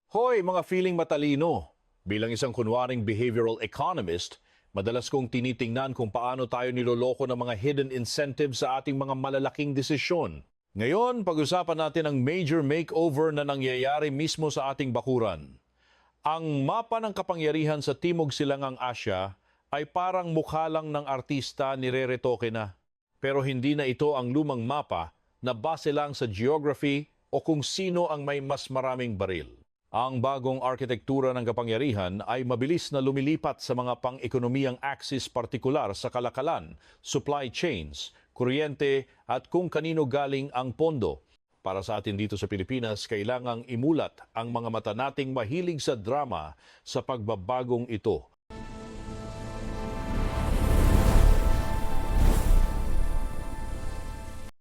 Hoy, mga feeling matalino! Bilang isang kunwaring behavioral economist, madalas kong tinitingnan kung paano tayo niloloko ng mga hidden incentives sa ating mga malalaking desisyon. Ngayon, pag-usapan natin ang major makeover na nangyayari mismo sa ating bakuran. Ang mapa ng kapangyarihan sa Timog Silangang Asya ay parang mukha lang ng artista nire-retoke na. Pero hindi na ito ang lumang mapa na base lang sa geography o kung sino ang may mas maraming baril. Ang bagong arkitektura ng kapangyarihan ay mabilis na lumilipat sa mga pang-ekonomiyang axis partikular sa kalakalan, supply chains, kuryente at kung kanino galing ang pondo. Para sa atin dito sa Pilipinas, kailangang imulat ang mga mata nating mahilig sa drama sa pagbabagong ito.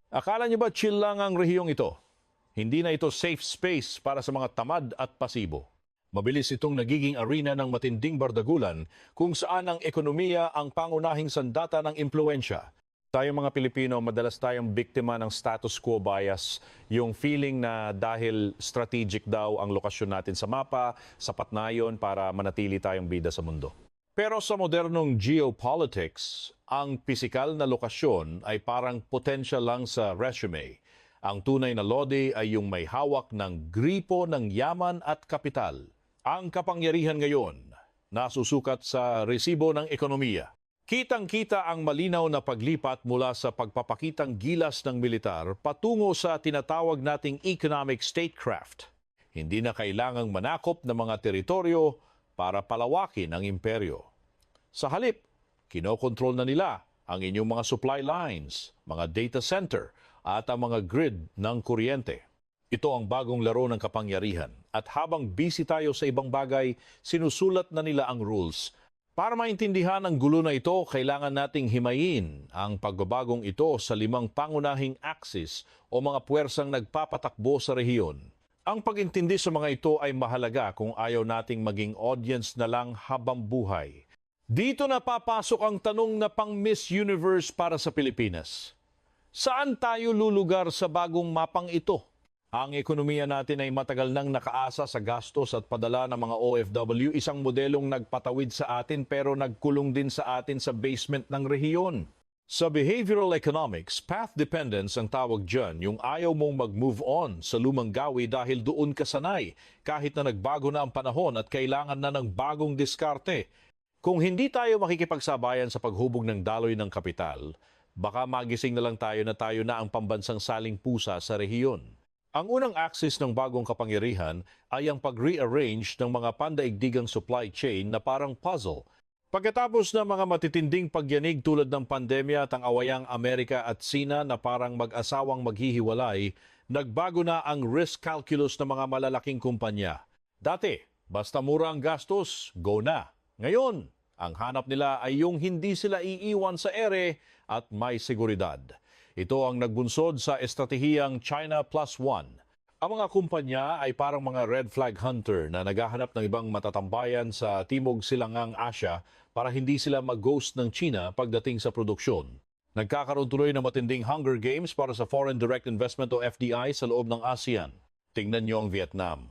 Akala niyo ba chill lang ang rehiyong ito? Hindi na ito safe space para sa mga tamad at pasibo. Mabilis itong nagiging arena ng matinding bardagulan kung saan ang ekonomiya ang pangunahing sandata ng impluensya. Tayong mga Pilipino, madalas tayong biktima ng status quo bias, yung feeling na dahil strategic daw ang lokasyon natin sa mapa, sapat na yun para manatili tayong bida sa mundo. Pero sa modernong geopolitics, ang pisikal na lokasyon ay parang potential lang sa resume. Ang tunay na lodi ay yung may hawak ng gripo ng yaman at kapital. Ang kapangyarihan ngayon, nasusukat sa resibo ng ekonomiya. Kitang-kita ang malinaw na paglipat mula sa pagpapakitang gilas ng militar patungo sa tinatawag nating economic statecraft. Hindi na kailangang manakop ng mga teritoryo para palawakin ang imperyo. Sa halip, kinokontrol na nila ang inyong mga supply lines, mga data center, at ang mga grid ng kuryente. Ito ang bagong laro ng kapangyarihan. At habang busy tayo sa ibang bagay, sinusulat na nila ang rules. Para maintindihan ang gulo na ito, kailangan nating himayin ang pagbabagong ito sa 5 pangunahing axis o mga puwersang nagpapatakbo sa rehiyon. Ang pag-intindi sa mga ito ay mahalaga kung ayaw nating maging audience na lang habang buhay. Dito na papasok ang tanong na pang Miss Universe para sa Pilipinas. Saan tayo lulugar sa bagong mapang ito? Ang ekonomiya natin ay matagal nang nakaasa sa gastos at padala ng mga OFW, isang modelong nagpatawid sa atin pero nagkulong din sa atin sa basement ng rehiyon. Sa behavioral economics, path dependence ang tawag dyan, yung ayaw mong mag-move on sa lumang gawi dahil doon ka sanay, kahit na nagbago na ang panahon at kailangan na ng bagong diskarte. Kung hindi tayo makikipagsabayan sa paghubog ng daloy ng kapital, baka magising na lang tayo na ang pambansang saling pusa sa rehiyon. Ang unang axis ng bagong kapangyarihan ay ang pag-rearrange ng mga pandaigdigang supply chain na parang puzzle. Pagkatapos ng mga matitinding pagyanig tulad ng pandemya at ang awayang Amerika at Sina na parang mag-asawang maghihiwalay, nagbago na ang risk calculus ng mga malalaking kumpanya. Dati, basta mura ang gastos, go na. Ngayon, ang hanap nila ay yung hindi sila iiwan sa ere at may seguridad. Ito ang nagbunsod sa estratehiyang China Plus One. Ang mga kumpanya ay parang mga red flag hunter na naghahanap ng ibang matatambayan sa Timog Silangang Asya para hindi sila mag-ghost ng China pagdating sa produksyon. Nagkakaroon tuloy ng matinding Hunger Games para sa Foreign Direct Investment o FDI sa loob ng ASEAN. Tingnan niyo ang Vietnam.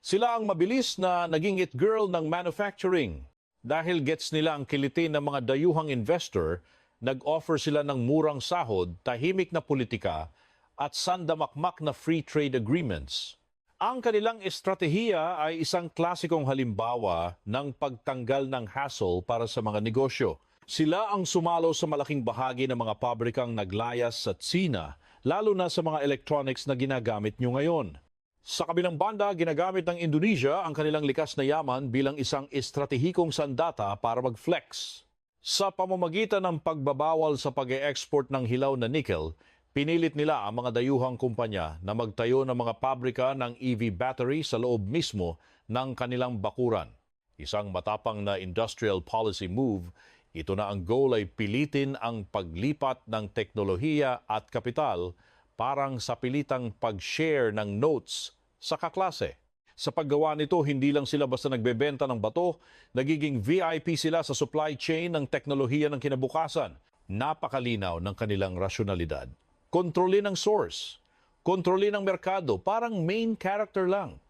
Sila ang mabilis na naging it girl ng manufacturing. Dahil gets nila ang kilitin ng mga dayuhang investor, nag-offer sila ng murang sahod, tahimik na politika, at sandamakmak na free trade agreements. Ang kanilang estratehiya ay isang klasikong halimbawa ng pagtanggal ng hassle para sa mga negosyo. Sila ang sumalo sa malaking bahagi ng mga pabrikang naglayas sa Tsina, lalo na sa mga electronics na ginagamit nyo ngayon. Sa kabilang banda, ginagamit ng Indonesia ang kanilang likas na yaman bilang isang estratehikong sandata para mag-flex. Sa pamamagitan ng pagbabawal sa pag-e-export ng hilaw na nickel, pinilit nila ang mga dayuhang kumpanya na magtayo ng mga pabrika ng EV battery sa loob mismo ng kanilang bakuran. Isang matapang na industrial policy move, ito na ang goal ay pilitin ang paglipat ng teknolohiya at kapital parang sa pilitang pag-share ng notes sa kaklase. Sa paggawa nito, hindi lang sila basta nagbebenta ng bato, nagiging VIP sila sa supply chain ng teknolohiya ng kinabukasan. Napakalinaw ng kanilang rasyonalidad. Kontrolin ang source, kontrolin ang merkado, parang main character lang.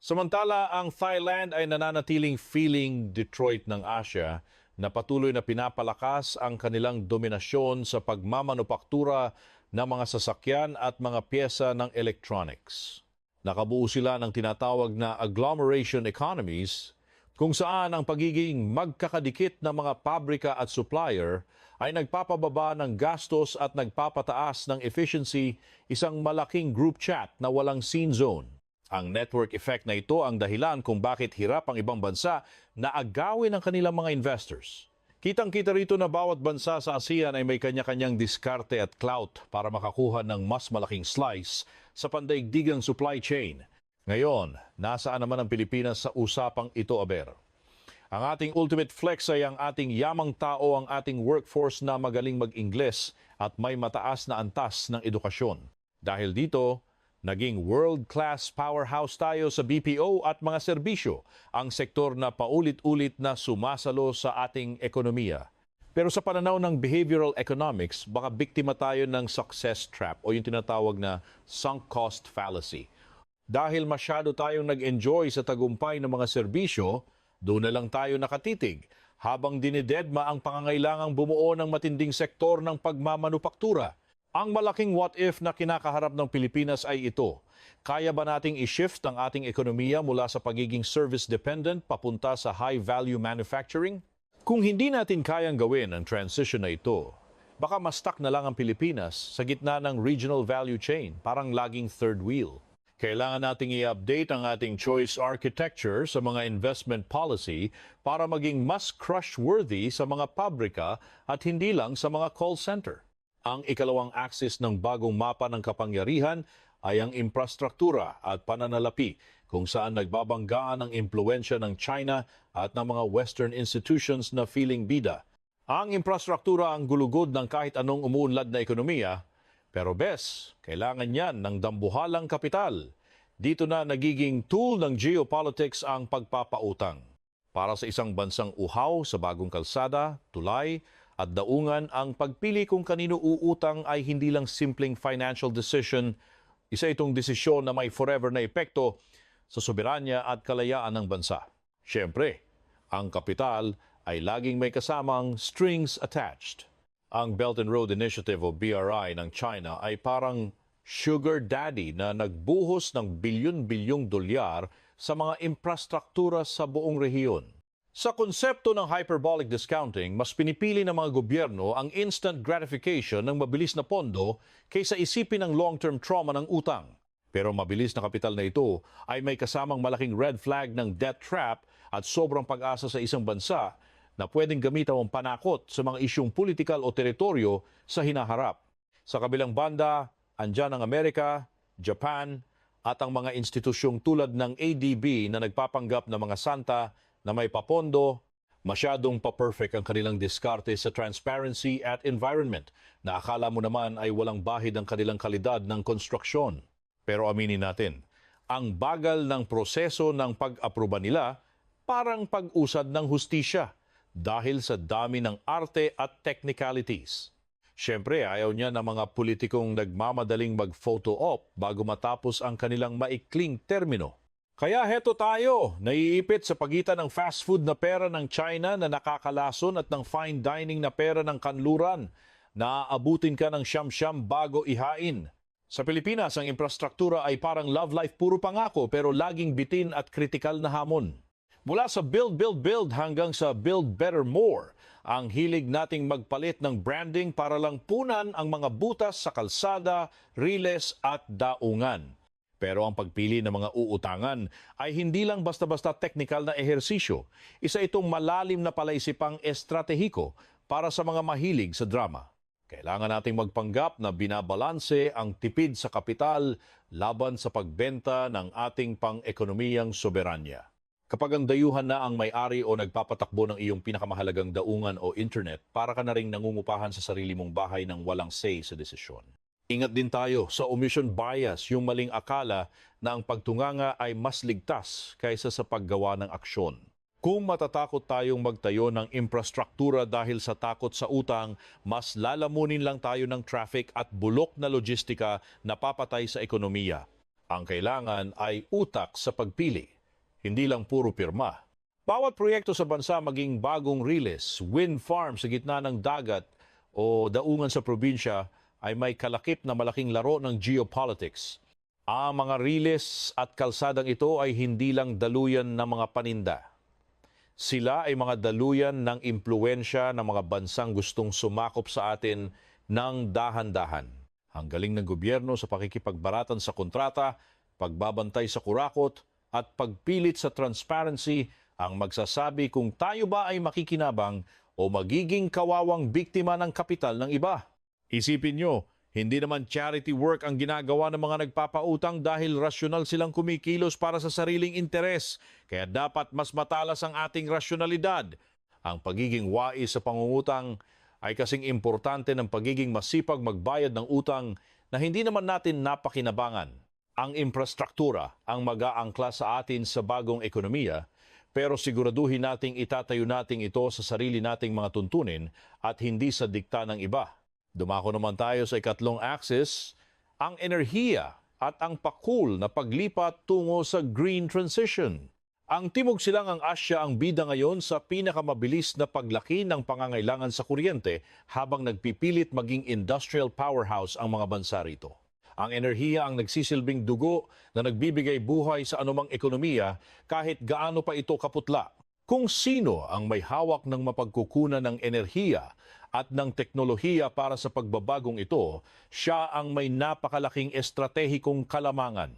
Samantala, ang Thailand ay nananatiling feeling Detroit ng Asia na patuloy na pinapalakas ang kanilang dominasyon sa pagmamanupaktura ng mga sasakyan at mga pyesa ng electronics. Nakabuo sila ng tinatawag na agglomeration economies kung saan ang pagiging magkakadikit ng mga pabrika at supplier ay nagpapababa ng gastos at nagpapataas ng efficiency, isang malaking group chat na walang scene zone. Ang network effect na ito ang dahilan kung bakit hirap ang ibang bansa na agawin ang kanilang mga investors. Kitang-kita rito na bawat bansa sa ASEAN ay may kanya-kanyang diskarte at clout para makakuha ng mas malaking slice sa pandaigdigang supply chain. Ngayon, nasaan naman ang Pilipinas sa usapang ito, aber? Ang ating ultimate flex ay ang ating yamang tao, ang ating workforce na magaling mag-Ingles at may mataas na antas ng edukasyon. Dahil dito, naging world-class powerhouse tayo sa BPO at mga serbisyo, ang sektor na paulit-ulit na sumasalo sa ating ekonomiya. Pero sa pananaw ng behavioral economics, baka biktima tayo ng success trap o yung tinatawag na sunk cost fallacy. Dahil masyado tayong nag-enjoy sa tagumpay ng mga serbisyo, doon na lang tayo nakatitig habang dinidedma ang pangangailangang bumuo ng matinding sektor ng pagmamanupaktura. Ang malaking what if na kinakaharap ng Pilipinas ay ito. Kaya ba nating i-shift ang ating ekonomiya mula sa pagiging service-dependent papunta sa high-value manufacturing? Kung hindi natin kayang gawin ang transition na ito, baka ma-stuck na lang ang Pilipinas sa gitna ng regional value chain, parang laging third wheel. Kailangan nating i-update ang ating choice architecture sa mga investment policy para maging mas crush-worthy sa mga pabrika at hindi lang sa mga call center. Ang ikalawang axis ng bagong mapa ng kapangyarihan ay ang infrastruktura at pananalapi kung saan nagbabanggaan ang impluensya ng China at ng mga Western institutions na feeling bida. Ang infrastruktura ang gulugod ng kahit anong umuunlad na ekonomiya, pero kailangan yan ng dambuhalang kapital. Dito na nagiging tool ng geopolitics ang pagpapautang. Para sa isang bansang uhaw sa bagong kalsada, tulay at daungan, ang pagpili kung kanino uutang ay hindi lang simpleng financial decision. Isa itong desisyon na may forever na epekto sa soberanya at kalayaan ng bansa. Siyempre, ang kapital ay laging may kasamang strings attached. Ang Belt and Road Initiative o BRI ng China ay parang sugar daddy na nagbuhos ng bilyon-bilyong dolyar sa mga infrastruktura sa buong rehiyon. Sa konsepto ng hyperbolic discounting, mas pinipili ng mga gobyerno ang instant gratification ng mabilis na pondo kaysa isipin ang long-term trauma ng utang. Pero mabilis na kapital na ito ay may kasamang malaking red flag ng debt trap at sobrang pag-asa sa isang bansa na pwedeng gamitan ang panakot sa mga isyong politikal o teritoryo sa hinaharap. Sa kabilang banda, andyan ang Amerika, Japan, at ang mga institusyong tulad ng ADB na nagpapanggap ng mga santa na may papondo, masyadong pa-perfect ang kanilang diskarte sa transparency at environment na akala mo naman ay walang bahid ang kanilang kalidad ng konstruksyon. Pero aminin natin, ang bagal ng proseso ng pag-aproba nila parang pag-usad ng hustisya dahil sa dami ng arte at technicalities. Siyempre, ayaw niya ng mga politikong nagmamadaling mag-photo op bago matapos ang kanilang maikling termino. Kaya heto tayo, naiipit sa pagitan ng fast food na pera ng China na nakakalason at ng fine dining na pera ng kanluran na aabutin ka ng siyam-siyam bago ihain. Sa Pilipinas, ang infrastruktura ay parang love life puro pangako pero laging bitin at kritikal na hamon. Mula sa build, build, build hanggang sa build better more, ang hilig nating magpalit ng branding para lang punan ang mga butas sa kalsada, riles at daungan. Pero ang pagpili ng mga uutangan ay hindi lang basta-basta technical na ehersisyo. Isa itong malalim na palaisipang estratehiko para sa mga mahilig sa drama. Kailangan nating magpanggap na binabalanse ang tipid sa kapital laban sa pagbenta ng ating pang-ekonomiyang soberanya. Kapag ang dayuhan na ang may-ari o nagpapatakbo ng iyong pinakamahalagang daungan o internet, para ka na ring nangungupahan sa sarili mong bahay ng walang say sa desisyon. Ingat din tayo sa omission bias, yung maling akala na ang pagtunganga ay mas ligtas kaysa sa paggawa ng aksyon. Kung matatakot tayong magtayo ng infrastruktura dahil sa takot sa utang, mas lalamunin lang tayo ng traffic at bulok na logistika na papatay sa ekonomiya. Ang kailangan ay utak sa pagpili. hindi lang puro pirma. Bawat proyekto sa bansa maging bagong riles, wind farm sa gitna ng dagat o daungan sa probinsya ay may kalakip na malaking laro ng geopolitics. Ang mga riles at kalsadang ito ay hindi lang daluyan ng mga paninda. Sila ay mga daluyan ng impluensya ng mga bansang gustong sumakop sa atin ng dahan-dahan. Ang galing ng gobyerno sa pakikipagbaratan sa kontrata, pagbabantay sa kurakot at pagpilit sa transparency ang magsasabi kung tayo ba ay makikinabang o magiging kawawang biktima ng kapital ng iba. Isipin nyo, hindi naman charity work ang ginagawa ng mga nagpapautang dahil rasyonal silang kumikilos para sa sariling interes. Kaya dapat mas matalas ang ating rasyonalidad. Ang pagiging wais sa pangungutang ay kasing importante ng pagiging masipag magbayad ng utang na hindi naman natin napakinabangan. Ang infrastruktura ang mag-aangkla sa atin sa bagong ekonomiya, pero siguraduhin nating itatayo nating ito sa sarili nating mga tuntunin at hindi sa dikta ng iba. Dumako naman tayo sa ikatlong axis, ang enerhiya at ang pakul na paglipat tungo sa green transition. Ang Timog Silangang Asya ang bida ngayon sa pinakamabilis na paglaki ng pangangailangan sa kuryente habang nagpipilit maging industrial powerhouse ang mga bansa rito. Ang enerhiya ang nagsisilbing dugo na nagbibigay buhay sa anumang ekonomiya kahit gaano pa ito kaputla. Kung sino ang may hawak ng mapagkukunan ng enerhiya at ng teknolohiya para sa pagbabagong ito, siya ang may napakalaking estratehikong kalamangan.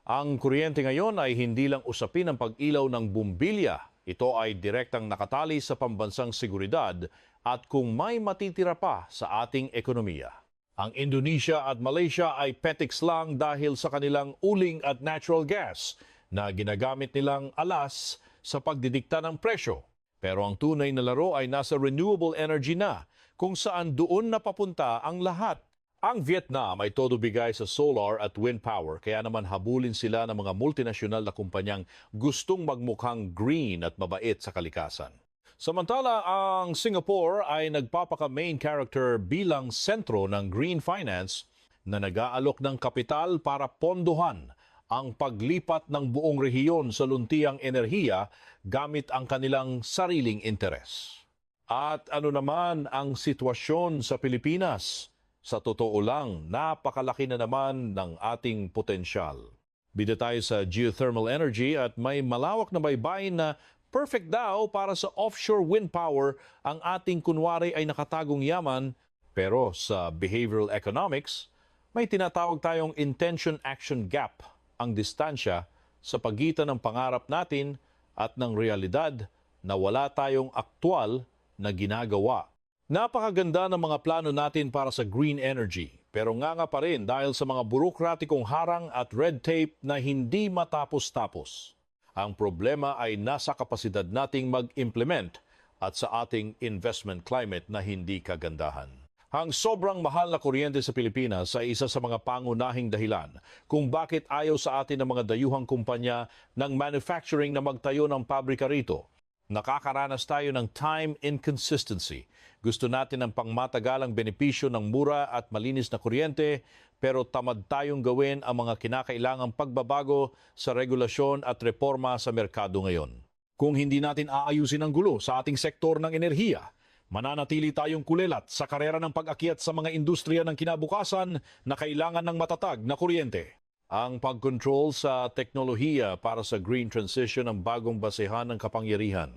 Ang kuryente ngayon ay hindi lang usapin ng pag-ilaw ng bumbilya. Ito ay direktang nakatali sa pambansang seguridad at kung may matitira pa sa ating ekonomiya. Ang Indonesia at Malaysia ay petiks lang dahil sa kanilang uling at natural gas na ginagamit nilang alas sa pagdidikta ng presyo. Pero ang tunay na laro ay nasa renewable energy na, kung saan doon napapunta ang lahat. Ang Vietnam ay todo bigay sa solar at wind power, kaya naman habulin sila ng mga multinasyonal na kumpanyang gustong magmukhang green at mabait sa kalikasan. Samantala, ang Singapore ay nagpapaka-main character bilang sentro ng green finance na nag-aalok ng kapital para pondohan ang paglipat ng buong rehiyon sa luntiang enerhiya gamit ang kanilang sariling interes. At ano naman ang sitwasyon sa Pilipinas? Sa totoo lang, napakalaki na naman ng ating potensyal. Bida tayo sa geothermal energy at may malawak na baybayin na perfect daw para sa offshore wind power. Ang ating kunwari ay nakatagong yaman, pero sa behavioral economics, may tinatawag tayong intention-action gap, ang distansya sa pagitan ng pangarap natin at ng realidad na wala tayong aktwal na ginagawa. Napakaganda ng mga plano natin para sa green energy, pero nga pa rin dahil sa mga burokratikong harang at red tape na hindi matapos-tapos. Ang problema ay nasa kapasidad nating mag-implement at sa ating investment climate na hindi kagandahan. Ang sobrang mahal na kuryente sa Pilipinas ay isa sa mga pangunahing dahilan kung bakit ayaw sa atin ng mga dayuhang kumpanya ng manufacturing na magtayo ng pabrika rito. Nakakaranas tayo ng time inconsistency. Gusto natin ang pangmatagalang benepisyo ng mura at malinis na kuryente, pero tamad tayong gawin ang mga kinakailangang pagbabago sa regulasyon at reforma sa merkado ngayon. Kung hindi natin aayusin ang gulo sa ating sektor ng enerhiya, mananatili tayong kulelat sa karera ng pag-akyat sa mga industriya ng kinabukasan na kailangan ng matatag na kuryente. Ang pag-control sa teknolohiya para sa green transition ang bagong basehan ng kapangyarihan.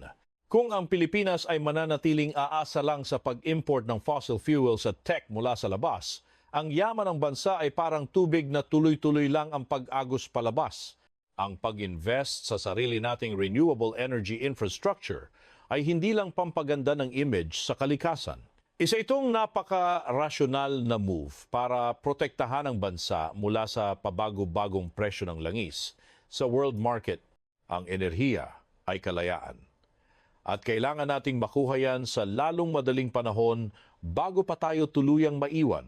Kung ang Pilipinas ay mananatiling aasa lang sa pag-import ng fossil fuels at tech mula sa labas, ang yaman ng bansa ay parang tubig na tuloy-tuloy lang ang pag-agos palabas. Ang pag-invest sa sarili nating renewable energy infrastructure ay hindi lang pampaganda ng image sa kalikasan. Isa itong napaka-rasyonal na move para protektahan ang bansa mula sa pabago-bagong presyo ng langis. Sa world market, ang enerhiya ay kalayaan. At kailangan nating makuha yan sa lalong madaling panahon bago pa tayo tuluyang maiwan.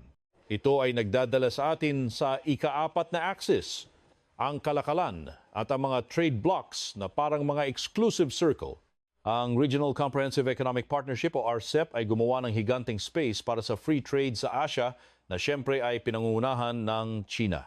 Ito ay nagdadala sa atin sa ika-4 na axis, ang kalakalan at ang mga trade blocks na parang mga exclusive circle. Ang Regional Comprehensive Economic Partnership o RCEP ay gumawa ng higanting space para sa free trade sa Asia na siyempre ay pinangungunahan ng China.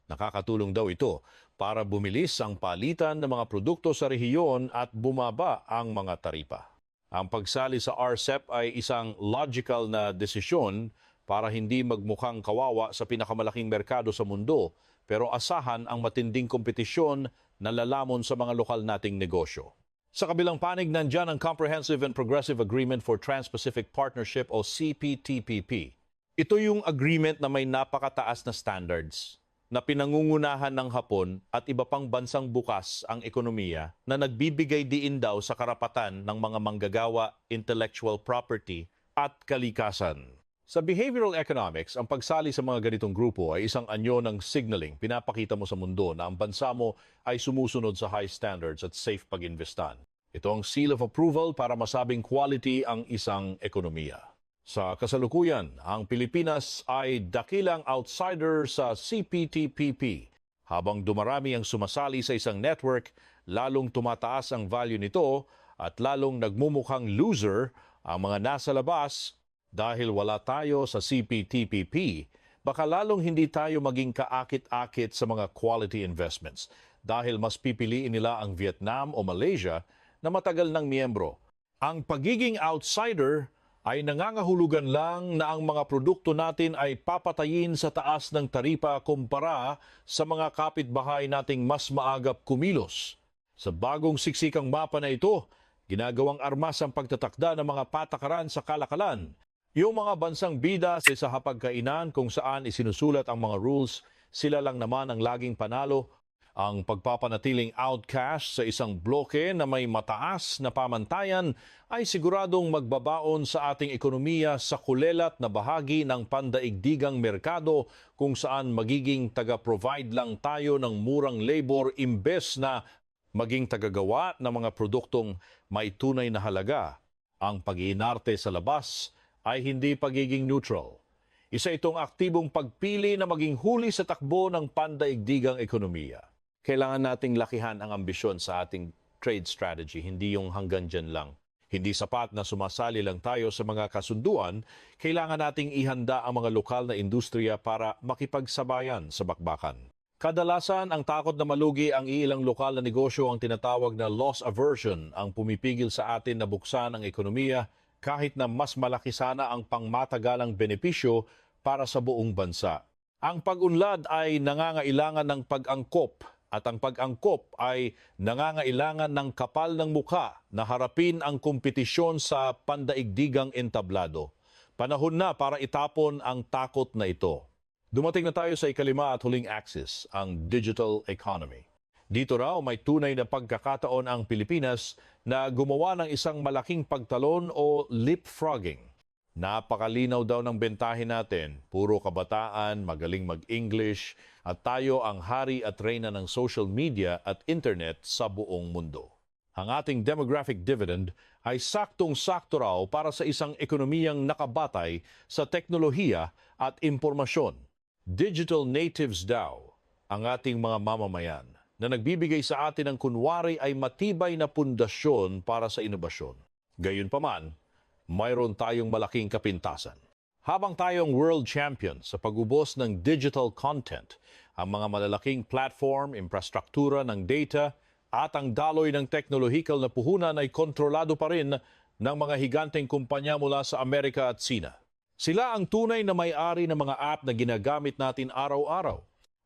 Nakakatulong daw ito para bumilis ang palitan ng mga produkto sa rehiyon at bumaba ang mga taripa. Ang pagsali sa RCEP ay isang logical na desisyon para hindi magmukhang kawawa sa pinakamalaking merkado sa mundo, pero asahan ang matinding kompetisyon na lalamon sa mga lokal nating negosyo. Sa kabilang panig, nandyan ang Comprehensive and Progressive Agreement for Trans-Pacific Partnership o CPTPP. Ito yung agreement na may napakataas na standards na pinangungunahan ng Hapon at iba pang bansang bukas ang ekonomiya na nagbibigay diin daw sa karapatan ng mga manggagawa, intellectual property at kalikasan. Sa behavioral economics, ang pagsali sa mga ganitong grupo ay isang anyo ng signaling. Pinapakita mo sa mundo na ang bansa mo ay sumusunod sa high standards at safe pag-investan. Ito ang seal of approval para masabing quality ang isang ekonomiya. Sa kasalukuyan, ang Pilipinas ay dakilang outsider sa CPTPP. Habang dumarami ang sumasali sa isang network, lalong tumataas ang value nito at lalong nagmumukhang loser ang mga nasa labas dahil wala tayo sa CPTPP. Baka lalong hindi tayo maging kaakit-akit sa mga quality investments dahil mas pipiliin nila ang Vietnam o Malaysia na matagal ng miyembro. Ang pagiging outsider ay nangangahulugan lang na ang mga produkto natin ay papatayin sa taas ng taripa kumpara sa mga kapitbahay nating mas maagap kumilos. Sa bagong siksikang mapa na ito, ginagawang armas ang pagtatakda ng mga patakaran sa kalakalan. Yung mga bansang bida sa hapagkainan kung saan isinusulat ang mga rules, sila lang naman ang laging panalo. Ang pagpapanatiling outcast sa isang bloke na may mataas na pamantayan ay siguradong magbabaon sa ating ekonomiya sa kulelat na bahagi ng pandaigdigang merkado kung saan magiging taga-provide lang tayo ng murang labor imbes na maging tagagawa ng mga produktong may tunay na halaga. Ang pag-iinarte sa labas ay hindi pagiging neutral. Isa itong aktibong pagpili na maging huli sa takbo ng pandaigdigang ekonomiya. Kailangan nating lakihan ang ambisyon sa ating trade strategy, hindi yung hanggang dyan lang. Hindi sapat na sumasali lang tayo sa mga kasunduan, kailangan nating ihanda ang mga lokal na industriya para makipagsabayan sa bakbakan. Kadalasan, ang takot na malugi ang iilang lokal na negosyo ang tinatawag na loss aversion ang pumipigil sa atin na buksan ang ekonomiya kahit na mas malaki sana ang pangmatagalang benepisyo para sa buong bansa. Ang pag-unlad ay nangangailangan ng pag-angkop at ang pag-angkop ay nangangailangan ng kapal ng mukha na harapin ang kompetisyon sa pandaigdigang entablado. Panahon na para itapon ang takot na ito. Dumating na tayo sa ikalima at huling axis, ang digital economy. Dito raw may tunay na pagkakataon ang Pilipinas na gumawa ng isang malaking pagtalon o leapfrogging. Napakalinaw daw ng bentahe natin, puro kabataan, magaling mag-English, at tayo ang hari at reyna ng social media at internet sa buong mundo. Ang ating demographic dividend ay saktong-sakto raw para sa isang ekonomiyang nakabatay sa teknolohiya at impormasyon. Digital natives daw ang ating mga mamamayan na nagbibigay sa atin ng kunwari ay matibay na pundasyon para sa inobasyon. Gayunpaman, mayroon tayong malaking kapintasan. Habang tayong world champion sa pag-ubos ng digital content, ang mga malalaking platform, infrastruktura ng data at ang daloy ng teknolohikal na puhunan ay kontrolado pa rin ng mga higanteng kumpanya mula sa Amerika at Sina. Sila ang tunay na may-ari ng mga app na ginagamit natin araw-araw.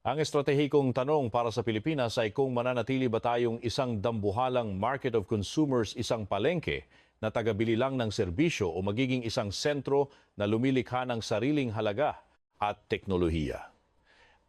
Ang estratehikong tanong para sa Pilipinas ay kung mananatili ba tayong isang dambuhalang market of consumers, isang palengke na tagabili lang ng serbisyo o magiging isang sentro na lumilikha ng sariling halaga at teknolohiya.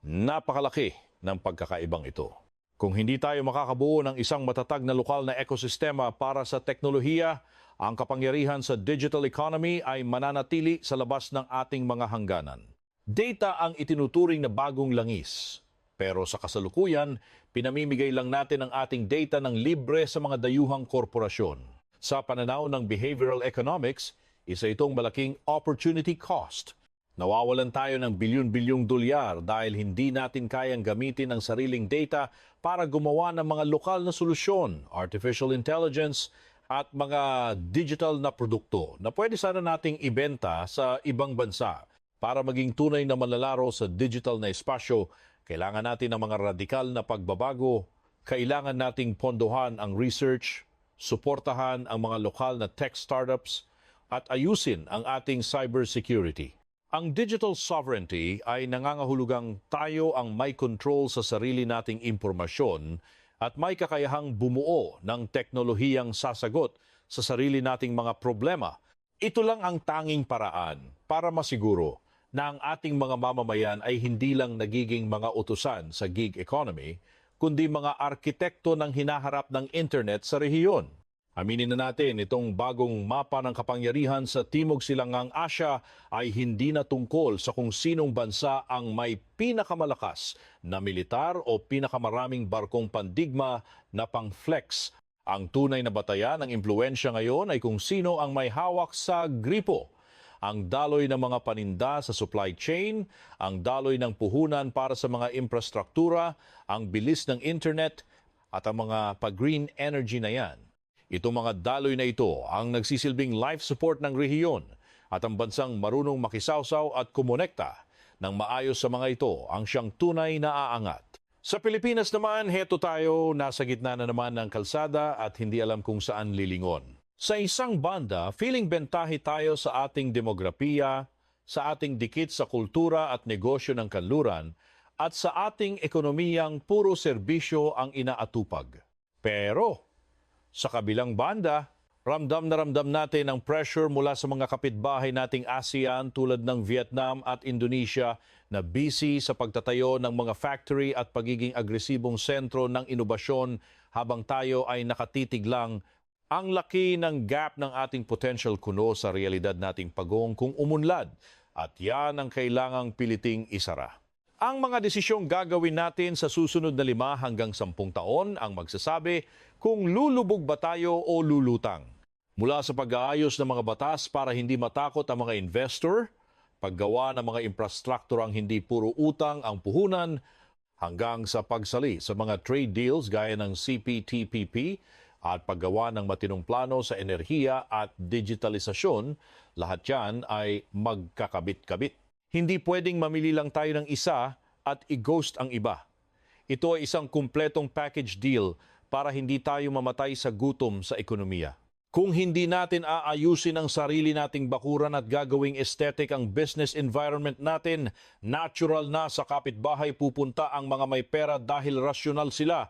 Napakalaki ng pagkakaibang ito. Kung hindi tayo makakabuo ng isang matatag na lokal na ekosistema para sa teknolohiya, ang kapangyarihan sa digital economy ay mananatili sa labas ng ating mga hangganan. Data ang itinuturing na bagong langis. Pero sa kasalukuyan, pinamimigay lang natin ang ating data ng libre sa mga dayuhang korporasyon. Sa pananaw ng behavioral economics, isa itong malaking opportunity cost. Nawawalan tayo ng bilyon-bilyong dolyar dahil hindi natin kayang gamitin ang sariling data para gumawa ng mga lokal na solusyon, artificial intelligence at mga digital na produkto na pwede sana nating ibenta sa ibang bansa. Para maging tunay na manlalaro sa digital na espasyo, Kailangan natin ng mga radikal na pagbabago. Kailangan nating pondohan ang research, suportahan ang mga lokal na tech startups, at ayusin ang ating cybersecurity. Ang digital sovereignty ay nangangahulugang tayo ang may control sa sarili nating impormasyon at may kakayahang bumuo ng teknolohiyang sasagot sa sarili nating mga problema. Ito lang ang tanging paraan para masiguro na ang ating mga mamamayan ay hindi lang nagiging mga utusan sa gig economy, kundi mga arkitekto ng hinaharap ng internet sa rehiyon. Aminin na natin, itong bagong mapa ng kapangyarihan sa Timog Silangang Asya ay hindi na tungkol sa kung sinong bansa ang may pinakamalakas na militar o pinakamaraming barkong pandigma na pang-flex. Ang tunay na batayan ng impluensya ngayon ay kung sino ang may hawak sa gripo. Ang daloy ng mga paninda sa supply chain, ang daloy ng puhunan para sa mga infrastruktura, ang bilis ng internet at ang mga pag-green energy na yan. Itong mga daloy na ito ang nagsisilbing life support ng rehiyon at ang bansang marunong makisawsaw at kumonekta ng maayos sa mga ito ang siyang tunay na aangat. Sa Pilipinas naman, heto tayo, nasa gitna na naman ng kalsada at hindi alam kung saan lilingon. Sa isang banda, feeling bentahe tayo sa ating demografiya, sa ating dikit sa kultura at negosyo ng kanluran, at sa ating ekonomiyang puro serbisyo ang inaatupag. Pero, sa kabilang banda, ramdam na ramdam natin ang pressure mula sa mga kapitbahay nating ASEAN tulad ng Vietnam at Indonesia na busy sa pagtatayo ng mga factory at pagiging agresibong sentro ng inobasyon habang tayo ay nakatitig lang. Ang laki ng gap ng ating potential kuno sa realidad nating pagong kung umunlad at yan ang kailangang piliting isara. Ang mga desisyong gagawin natin sa susunod na 5 hanggang 10 taon ang magsasabi kung lulubog ba tayo o lulutang. Mula sa pag-aayos ng mga batas para hindi matakot ang mga investor, paggawa ng mga infrastrukturang hindi puro utang ang puhunan, hanggang sa pagsali sa mga trade deals gaya ng CPTPP, at paggawa ng matinong plano sa enerhiya at digitalisasyon, lahat yan ay magkakabit-kabit. Hindi pwedeng mamili lang tayo ng isa at i-ghost ang iba. Ito ay isang kumpletong package deal para hindi tayo mamatay sa gutom sa ekonomiya. Kung hindi natin aayusin ang sarili nating bakuran at gagawing aesthetic ang business environment natin, natural na sa kapitbahay pupunta ang mga may pera dahil rasyonal sila.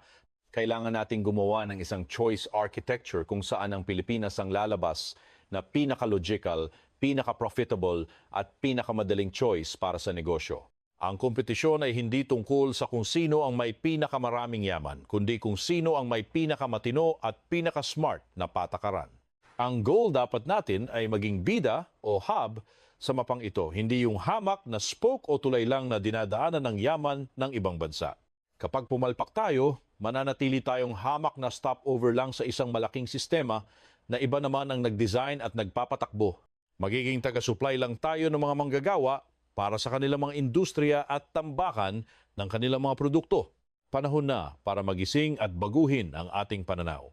Kailangan nating gumawa ng isang choice architecture kung saan ang Pilipinas ang lalabas na pinaka-logical, pinaka-profitable at pinakamadaling choice para sa negosyo. Ang kompetisyon ay hindi tungkol sa kung sino ang may pinakamaraming yaman, kundi kung sino ang may pinakamatino at pinaka-smart na patakaran. Ang goal dapat natin ay maging bida o hub sa mapang ito, hindi yung hamak na spoke o tulay lang na dinadaanan ng yaman ng ibang bansa. Kapag pumalpak tayo, mananatili tayong hamak na stopover lang sa isang malaking sistema na iba naman ang nag-design at nagpapatakbo. Magiging taga-supply lang tayo ng mga manggagawa para sa kanilang mga industriya at tambakan ng kanilang mga produkto. Panahon na para magising at baguhin ang ating pananaw.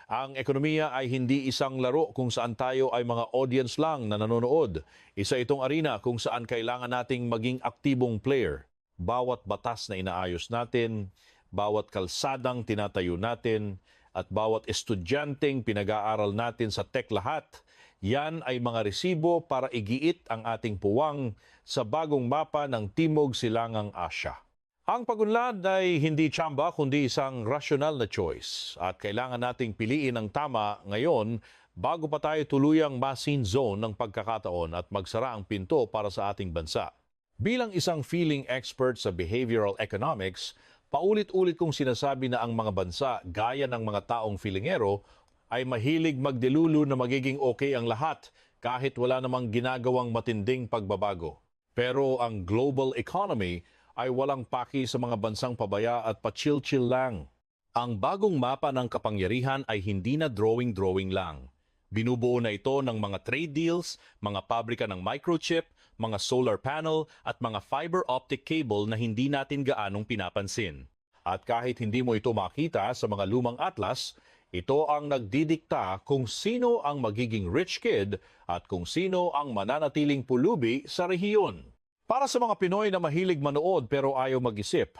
Ang ekonomiya ay hindi isang laro kung saan tayo ay mga audience lang na nanonood. Isa itong arena kung saan kailangan nating maging aktibong player. Bawat batas na inaayos natin, bawat kalsadang tinatayo natin, at bawat estudyanteng pinag-aaral natin sa tech lahat, yan ay mga resibo para igiit ang ating puwang sa bagong mapa ng Timog Silangang Asya. Ang pagunlad ay hindi tsamba kundi isang rasyonal na choice at kailangan nating piliin ang tama ngayon bago pa tayo tuluyang ma-scene zone ng pagkakataon at magsara ang pinto para sa ating bansa. Bilang isang feeling expert sa behavioral economics, paulit-ulit kong sinasabi na ang mga bansa gaya ng mga taong feelingero ay mahilig magdelulu na magiging okay ang lahat kahit wala namang ginagawang matinding pagbabago. Pero ang global economy ay walang paki sa mga bansang pabaya at pa-chill-chill lang. Ang bagong mapa ng kapangyarihan ay hindi na drawing-drawing lang. Binubuo na ito ng mga trade deals, mga pabrika ng microchip, mga solar panel at mga fiber optic cable na hindi natin gaanong pinapansin. At kahit hindi mo ito makita sa mga lumang atlas, ito ang nagdidikta kung sino ang magiging rich kid at kung sino ang mananatiling pulubi sa rehiyon. Para sa mga Pinoy na mahilig manood pero ayaw mag-isip,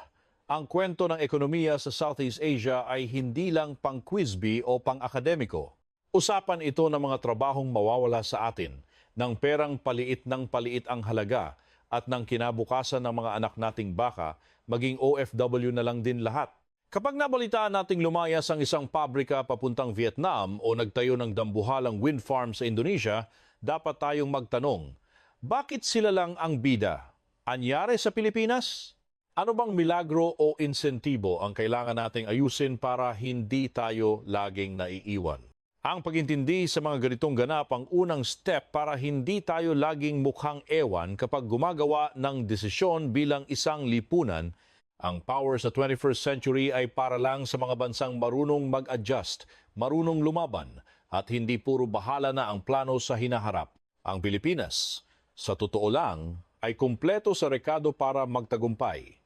ang kwento ng ekonomiya sa Southeast Asia ay hindi lang pang-quizby o pang-akademiko. Usapan ito ng mga trabahong mawawala sa atin, ng perang paliit ng paliit ang halaga at ng kinabukasan ng mga anak nating baka, maging OFW na lang din lahat. Kapag nabalitaan nating lumayas ang isang pabrika papuntang Vietnam o nagtayo ng dambuhalang wind farm sa Indonesia, dapat tayong magtanong, bakit sila lang ang bida? Anyari sa Pilipinas? Ano bang milagro o insentibo ang kailangan nating ayusin para hindi tayo laging naiiwan? Ang pagintindi sa mga ganitong ganap ang unang step para hindi tayo laging mukhang ewan kapag gumagawa ng desisyon bilang isang lipunan. Ang power sa 21st century ay para lang sa mga bansang marunong mag-adjust, marunong lumaban, at hindi puro bahala na ang plano sa hinaharap. Ang Pilipinas, sa totoo lang, ay kumpleto sa rekado para magtagumpay.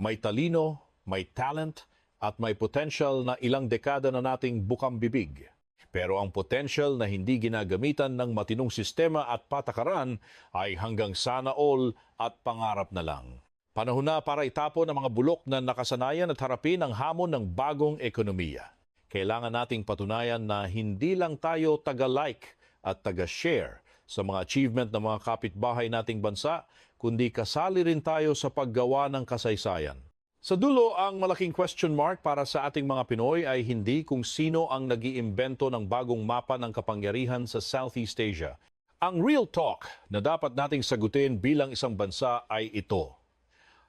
May talino, may talent, at may potential na ilang dekada na nating bukang bibig. Pero ang potential na hindi ginagamitan ng matinong sistema at patakaran ay hanggang sana all at pangarap na lang. Panahon na para itapon ang mga bulok na nakasanayan at harapin ang hamon ng bagong ekonomiya. Kailangan nating patunayan na hindi lang tayo taga-like at taga-share sa mga achievement ng mga kapitbahay nating bansa, kundi kasali rin tayo sa paggawa ng kasaysayan. Sa dulo, ang malaking question mark para sa ating mga Pinoy ay hindi kung sino ang nag-iimbento ng bagong mapa ng kapangyarihan sa Southeast Asia. Ang real talk na dapat nating sagutin bilang isang bansa ay ito.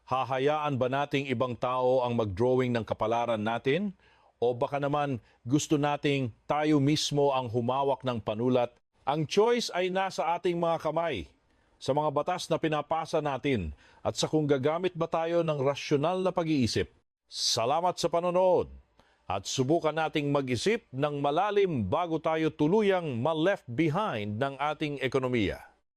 Hahayaan ba nating ibang tao ang mag-drawing ng kapalaran natin? O baka naman gusto nating tayo mismo ang humawak ng panulat? Ang choice ay nasa ating mga kamay, sa mga batas na pinapasa natin at sa kung gagamit ba tayo ng rasyonal na pag-iisip. Salamat sa panonood at subukan nating mag-isip ng malalim bago tayo tuluyang ma-left behind ng ating ekonomiya.